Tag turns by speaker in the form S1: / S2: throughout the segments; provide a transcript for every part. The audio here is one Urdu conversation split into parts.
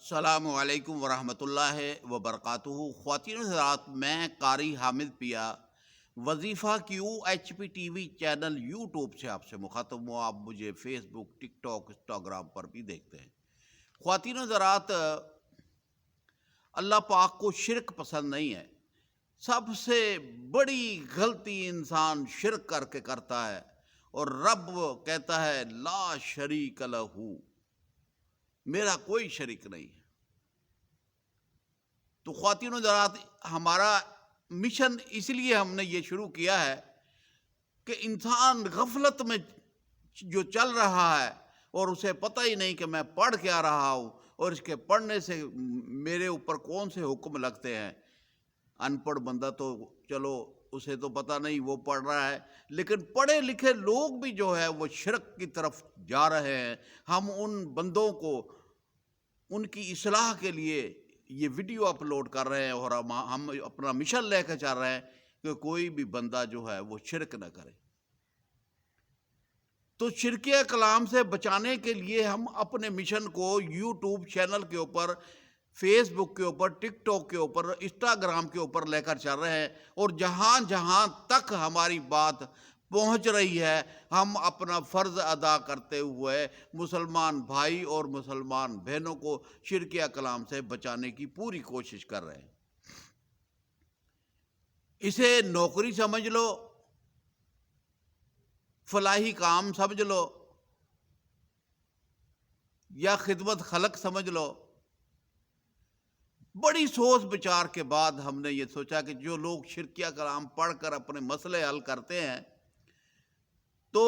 S1: السلام علیکم ورحمۃ اللہ وبرکاتہ۔ خواتین و حضرات، میں قاری حامد پیا وظیفہ QHP TV چینل یوٹیوب سے آپ سے مخاطب ہوں۔ آپ مجھے فیس بک، ٹک ٹاک، انسٹاگرام پر بھی دیکھتے ہیں۔ خواتین و حضرات، اللہ پاک کو شرک پسند نہیں ہے۔ سب سے بڑی غلطی انسان شرک کر کے کرتا ہے، اور رب کہتا ہے لا شریک لہو، میرا کوئی شریک نہیں ہے۔ تو خواتین و حضرات، ہمارا مشن اس لیے ہم نے یہ شروع کیا ہے کہ انسان غفلت میں جو چل رہا ہے اور اسے پتہ ہی نہیں کہ میں پڑھ کیا رہا ہوں، اور اس کے پڑھنے سے میرے اوپر کون سے حکم لگتے ہیں۔ ان پڑھ بندہ تو چلو اسے تو پتہ نہیں، وہ پڑھ رہا ہے، لیکن پڑھے لکھے لوگ بھی جو ہے وہ شرک کی طرف جا رہے ہیں۔ ہم ان بندوں کو ان کی اصلاح کے لیے یہ ویڈیو اپلوڈ کر رہے ہیں، اور ہم اپنا مشن لے کے چل رہے ہیں کہ کوئی بھی بندہ جو ہے وہ شرک نہ کرے۔ تو شرکیہ کلام سے بچانے کے لیے ہم اپنے مشن کو یوٹیوب چینل کے اوپر، فیس بک کے اوپر، ٹک ٹاک کے اوپر، انسٹاگرام کے اوپر لے کر چل رہے ہیں، اور جہاں جہاں تک ہماری بات پہنچ رہی ہے، ہم اپنا فرض ادا کرتے ہوئے مسلمان بھائی اور مسلمان بہنوں کو شرکیہ کلام سے بچانے کی پوری کوشش کر رہے ہیں۔ اسے نوکری سمجھ لو، فلاحی کام سمجھ لو، یا خدمت خلق سمجھ لو، بڑی سوچ بچار کے بعد ہم نے یہ سوچا کہ جو لوگ شرکیہ کلام پڑھ کر اپنے مسئلے حل کرتے ہیں، تو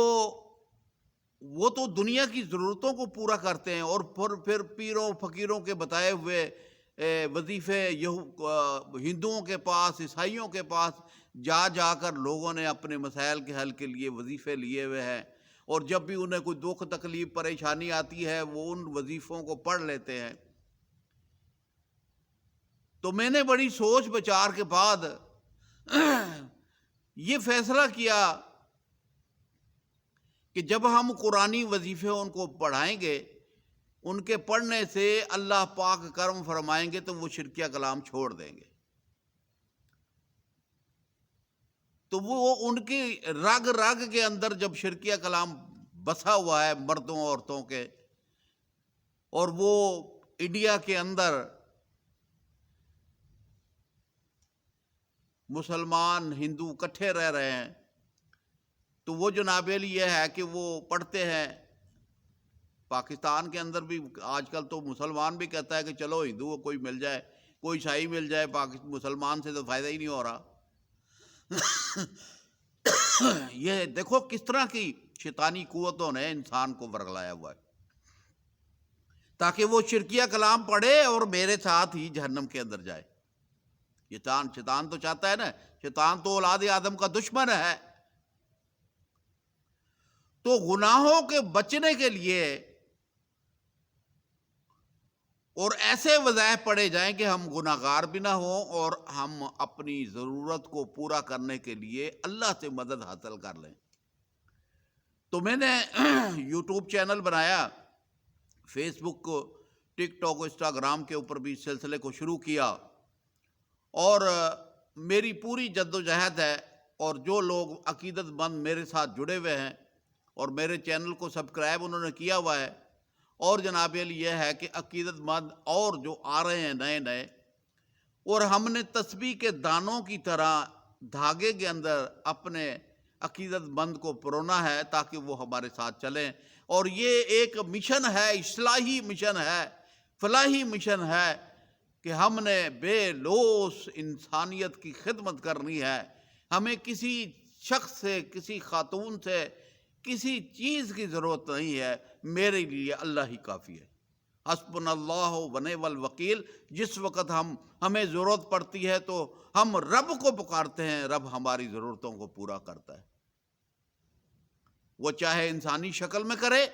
S1: وہ تو دنیا کی ضرورتوں کو پورا کرتے ہیں، اور پھر پیروں فقیروں کے بتائے ہوئے وظیفے ہندوؤں کے پاس، عیسائیوں کے پاس جا جا کر لوگوں نے اپنے مسائل کے حل کے لیے وظیفے لیے ہوئے ہیں، اور جب بھی انہیں کوئی دکھ تکلیف پریشانی آتی ہے وہ ان وظیفوں کو پڑھ لیتے ہیں۔ تو میں نے بڑی سوچ بچار کے بعد یہ فیصلہ کیا کہ جب ہم قرآنی وظیفے ان کو پڑھائیں گے، ان کے پڑھنے سے اللہ پاک کرم فرمائیں گے تو وہ شرکیہ کلام چھوڑ دیں گے۔ تو وہ ان کی رگ رگ کے اندر جب شرکیہ کلام بسا ہوا ہے مردوں عورتوں کے، اور وہ انڈیا کے اندر مسلمان ہندو اکٹھے رہ رہے ہیں، تو وہ جناب علی یہ ہے کہ وہ پڑھتے ہیں۔ پاکستان کے اندر بھی آج کل تو مسلمان بھی کہتا ہے کہ چلو ہندو کوئی مل جائے، کوئی عیسائی مل جائے، مسلمان سے تو فائدہ ہی نہیں ہو رہا۔ یہ دیکھو کس طرح کی شیطانی قوتوں نے انسان کو ورگلایا ہوا ہے، تاکہ وہ شرکیہ کلام پڑھے اور میرے ساتھ ہی جہنم کے اندر جائے۔ شیطان تو چاہتا ہے نا، شیطان تو اولاد آدم کا دشمن ہے۔ تو گناہوں کے بچنے کے لیے اور ایسے وظائف پڑھے جائیں کہ ہم گناہ گار بھی نہ ہوں، اور ہم اپنی ضرورت کو پورا کرنے کے لیے اللہ سے مدد حاصل کر لیں۔ تو میں نے یوٹیوب چینل بنایا، فیس بک کو، ٹک ٹاک، انسٹاگرام کے اوپر بھی اس سلسلے کو شروع کیا، اور میری پوری جد و جہد ہے، اور جو لوگ عقیدت مند میرے ساتھ جڑے ہوئے ہیں اور میرے چینل کو سبسکرائب انہوں نے کیا ہوا ہے، اور جناب علی یہ ہے کہ عقیدت مند اور جو آ رہے ہیں نئے نئے، اور ہم نے تسبیح کے دانوں کی طرح دھاگے کے اندر اپنے عقیدت مند کو پرونا ہے تاکہ وہ ہمارے ساتھ چلیں۔ اور یہ ایک مشن ہے، اصلاحی مشن ہے، فلاحی مشن ہے، کہ ہم نے بے لوث انسانیت کی خدمت کرنی ہے۔ ہمیں کسی شخص سے، کسی خاتون سے، کسی چیز کی ضرورت نہیں ہے، میرے لیے اللہ ہی کافی ہے۔ حسبنا اللہ و نعم الوکیل۔ جس وقت ہمیں ضرورت پڑتی ہے تو ہم رب کو پکارتے ہیں، رب ہماری ضرورتوں کو پورا کرتا ہے، وہ چاہے انسانی شکل میں کرے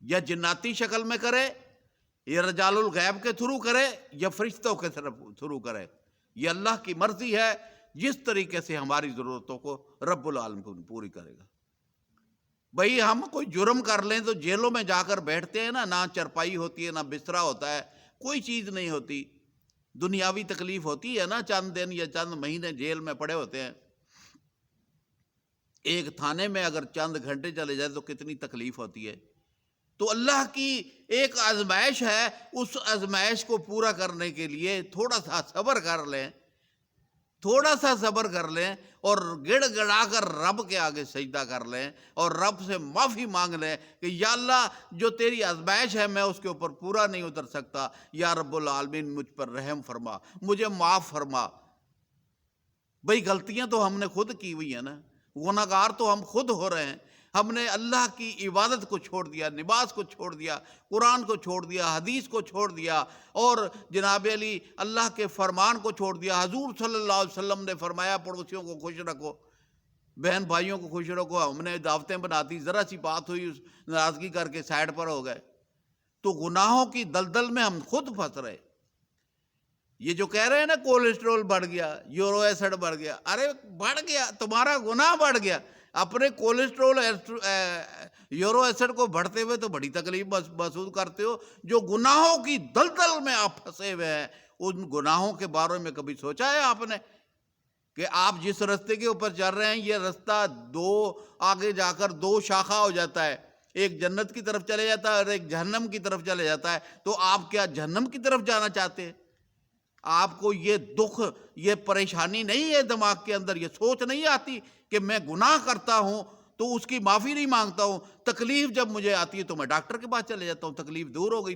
S1: یا جناتی شکل میں کرے، یا رجال الغیب کے تھرو کرے، یا فرشتوں کے تھرو کرے، یہ اللہ کی مرضی ہے۔ جس طریقے سے ہماری ضرورتوں کو رب العالمین پوری کرے گا۔ بھئی ہم کوئی جرم کر لیں تو جیلوں میں جا کر بیٹھتے ہیں نا، نہ چرپائی ہوتی ہے نہ بسترا ہوتا ہے، کوئی چیز نہیں ہوتی، دنیاوی تکلیف ہوتی ہے نا، چند دن یا چند مہینے جیل میں پڑے ہوتے ہیں۔ ایک تھانے میں اگر چند گھنٹے چلے جائے تو کتنی تکلیف ہوتی ہے۔ تو اللہ کی ایک آزمائش ہے، اس آزمائش کو پورا کرنے کے لیے تھوڑا سا صبر کر لیں، تھوڑا سا صبر کر لیں اور گڑ گڑا کر رب کے آگے سجدہ کر لیں اور رب سے معافی مانگ لیں کہ یا اللہ جو تیری آزمائش ہے میں اس کے اوپر پورا نہیں اتر سکتا، یا رب العالمین مجھ پر رحم فرما، مجھے معاف فرما۔ بھئی غلطیاں تو ہم نے خود کی ہوئی ہیں نا، گناہ گار تو ہم خود ہو رہے ہیں۔ ہم نے اللہ کی عبادت کو چھوڑ دیا، نماز کو چھوڑ دیا، قرآن کو چھوڑ دیا، حدیث کو چھوڑ دیا، اور جناب علی اللہ کے فرمان کو چھوڑ دیا۔ حضور صلی اللہ علیہ وسلم نے فرمایا پڑوسیوں کو خوش رکھو، بہن بھائیوں کو خوش رکھو، ہم نے دعوتیں بنا دی، ذرا سی بات ہوئی اس ناراضگی کر کے سائڈ پر ہو گئے۔ تو گناہوں کی دلدل میں ہم خود پھنس رہے۔ یہ جو کہہ رہے ہیں نا کولیسٹرول بڑھ گیا، یورو ایسڈ بڑھ گیا، ارے بڑھ گیا، تمہارا گناہ بڑھ گیا۔ اپنے کولیسٹرول یورو ایسڈ کو بڑھتے ہوئے تو بڑی تکلیف محسوس کرتے ہو، جو گناہوں کی دلدل میں آپ پھنسے ہوئے ہیں ان گناہوں کے بارے میں کبھی سوچا ہے آپ نے کہ آپ جس رستے کے اوپر چل رہے ہیں یہ رستہ آگے جا کر دو شاخہ ہو جاتا ہے، ایک جنت کی طرف چلے جاتا ہے اور ایک جہنم کی طرف چلے جاتا ہے۔ تو آپ کیا جہنم کی طرف جانا چاہتے ہیں؟ آپ کو یہ دکھ، یہ پریشانی نہیں ہے دماغ کے اندر، یہ سوچ نہیں آتی کہ میں گناہ کرتا ہوں تو اس کی معافی نہیں مانگتا ہوں، تکلیف جب مجھے آتی ہے تو میں ڈاکٹر کے پاس چلے جاتا ہوں، تکلیف دور ہو گئی،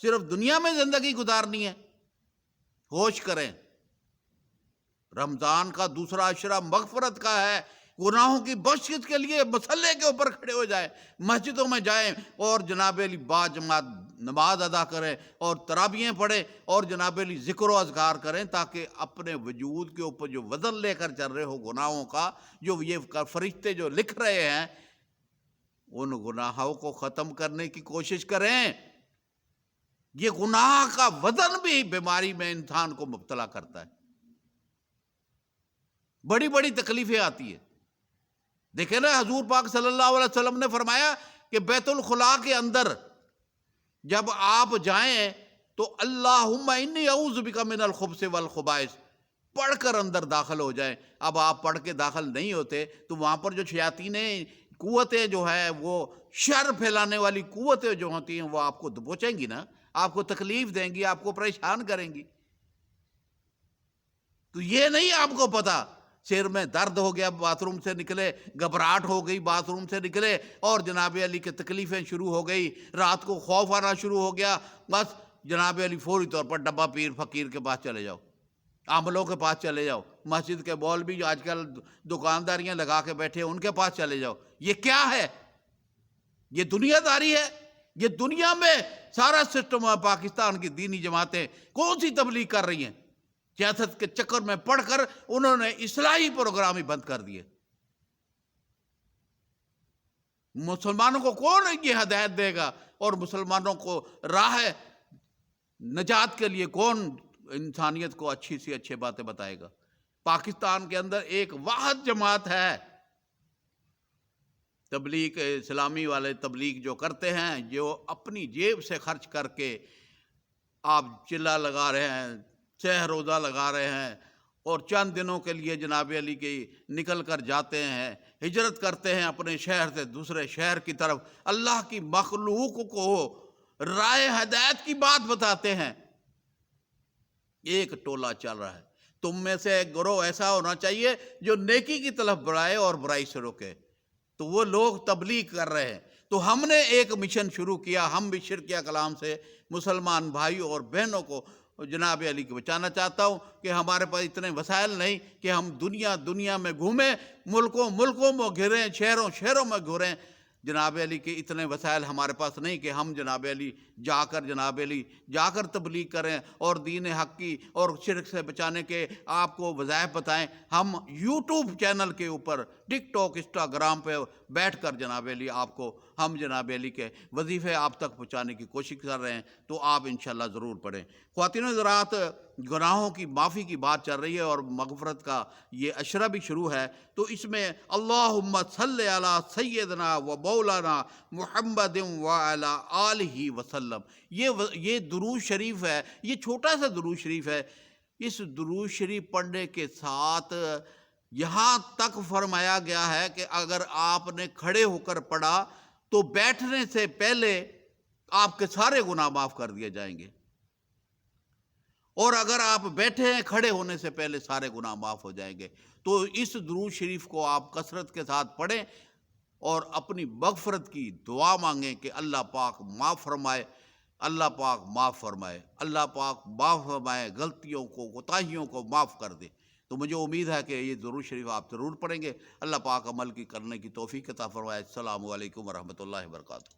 S1: صرف دنیا میں زندگی گزارنی ہے۔ ہوش کریں، رمضان کا دوسرا عشرہ مغفرت کا ہے، گناہوں کی بخشش کے لیے مسلح کے اوپر کھڑے ہو جائیں، مسجدوں میں جائیں اور جناب علی با جماعت نماز ادا کریں اور تراویحیں پڑھیں اور جناب علی ذکر و اذکار کریں، تاکہ اپنے وجود کے اوپر جو وزن لے کر چل رہے ہو گناہوں کا، جو یہ فرشتے جو لکھ رہے ہیں، ان گناہوں کو ختم کرنے کی کوشش کریں۔ یہ گناہ کا وزن بھی بیماری میں انسان کو مبتلا کرتا ہے، بڑی بڑی تکلیفیں آتی ہیں۔ دیکھیں نا حضور پاک صلی اللہ علیہ وسلم نے فرمایا کہ بیت الخلاء کے اندر جب آپ جائیں تو اللہم انی اعوذ بک من الخبث والخبائث پڑھ کر اندر داخل ہو جائیں۔ اب آپ پڑھ کے داخل نہیں ہوتے تو وہاں پر جو شیاطینیں قوتیں جو ہے وہ شر پھیلانے والی قوتیں جو ہوتی ہیں وہ آپ کو دبوچیں گی نا، آپ کو تکلیف دیں گی، آپ کو پریشان کریں گی۔ تو یہ نہیں آپ کو پتا، سر میں درد ہو گیا باتھ روم سے نکلے، گھبراہٹ ہو گئی باتھ روم سے نکلے اور جناب علی کی تکلیفیں شروع ہو گئی، رات کو خوف آنا شروع ہو گیا، بس جناب علی فوری طور پر ڈبہ پیر فقیر کے پاس چلے جاؤ، عاملوں کے پاس چلے جاؤ، مسجد کے مولوی جو آج کل دکانداریاں لگا کے بیٹھے ان کے پاس چلے جاؤ۔ یہ کیا ہے؟ یہ دنیا داری ہے۔ یہ دنیا میں سارا سسٹم ہے۔ پاکستان کی دینی جماعتیں کون سی تبلیغ کر رہی ہیں؟ سیاست کے چکر میں پڑھ کر انہوں نے اصلاحی پروگرام ہی بند کر دیے۔ مسلمانوں کو کون یہ ہدایت دے گا اور مسلمانوں کو راہ نجات کے لیے کون انسانیت کو اچھی سی اچھی باتیں بتائے گا؟ پاکستان کے اندر ایک واحد جماعت ہے، تبلیغ اسلامی والے تبلیغ جو کرتے ہیں، جو اپنی جیب سے خرچ کر کے آپ چلہ لگا رہے ہیں، سہ روزہ لگا رہے ہیں اور چند دنوں کے لیے جناب علی کی نکل کر جاتے ہیں، ہجرت کرتے ہیں اپنے شہر سے دوسرے شہر کی طرف، اللہ کی مخلوق کو رائے ہدایت کی بات بتاتے ہیں۔ ایک ٹولہ چل رہا ہے، تم میں سے ایک گروہ ایسا ہونا چاہیے جو نیکی کی طرف بڑھائے اور برائی سے روکے، تو وہ لوگ تبلیغ کر رہے ہیں۔ تو ہم نے ایک مشن شروع کیا، ہم بھی شرکیہ کلام سے مسلمان بھائیوں اور بہنوں کو جناب علی کو بچانا چاہتا ہوں کہ ہمارے پاس اتنے وسائل نہیں کہ ہم دنیا میں گھومیں، ملکوں میں گھریں، شہروں میں گھریں۔ جناب علی کے اتنے وسائل ہمارے پاس نہیں کہ ہم جناب علی جا کر تبلیغ کریں اور دین حق کی اور شرک سے بچانے کے آپ کو وظائف بتائیں۔ ہم یوٹیوب چینل کے اوپر، ٹک ٹاک، انسٹاگرام پہ بیٹھ کر جناب علی آپ کو ہم جناب علی کے وظیفے آپ تک پہنچانے کی کوشش کر رہے ہیں، تو آپ انشاءاللہ ضرور پڑھیں۔ خواتین و حضرات، گناہوں کی معافی کی بات چل رہی ہے اور مغفرت کا یہ عشرہ بھی شروع ہے، تو اس میں اللہم صلی علی سیدنا و مولانا محمد وعلی آلہ وسلم، یہ درود شریف ہے، یہ چھوٹا سا درود شریف ہے۔ اس درود شریف پڑھنے کے ساتھ یہاں تک فرمایا گیا ہے کہ اگر آپ نے کھڑے ہو کر پڑھا تو بیٹھنے سے پہلے آپ کے سارے گناہ معاف کر دیے جائیں گے، اور اگر آپ بیٹھے ہیں کھڑے ہونے سے پہلے سارے گناہ معاف ہو جائیں گے۔ تو اس درود شریف کو آپ کثرت کے ساتھ پڑھیں اور اپنی مغفرت کی دعا مانگیں کہ اللہ پاک معاف فرمائے، اللہ پاک معاف فرمائے، اللہ پاک معاف فرمائے، غلطیوں کو، کوتاہیوں کو معاف کر دے۔ تو مجھے امید ہے کہ یہ درود شریف آپ ضرور پڑھیں گے۔ اللہ پاک عمل کی کرنے کی توفیق عطا فرمائے۔ السلام علیکم ورحمۃ اللہ وبرکاتہ۔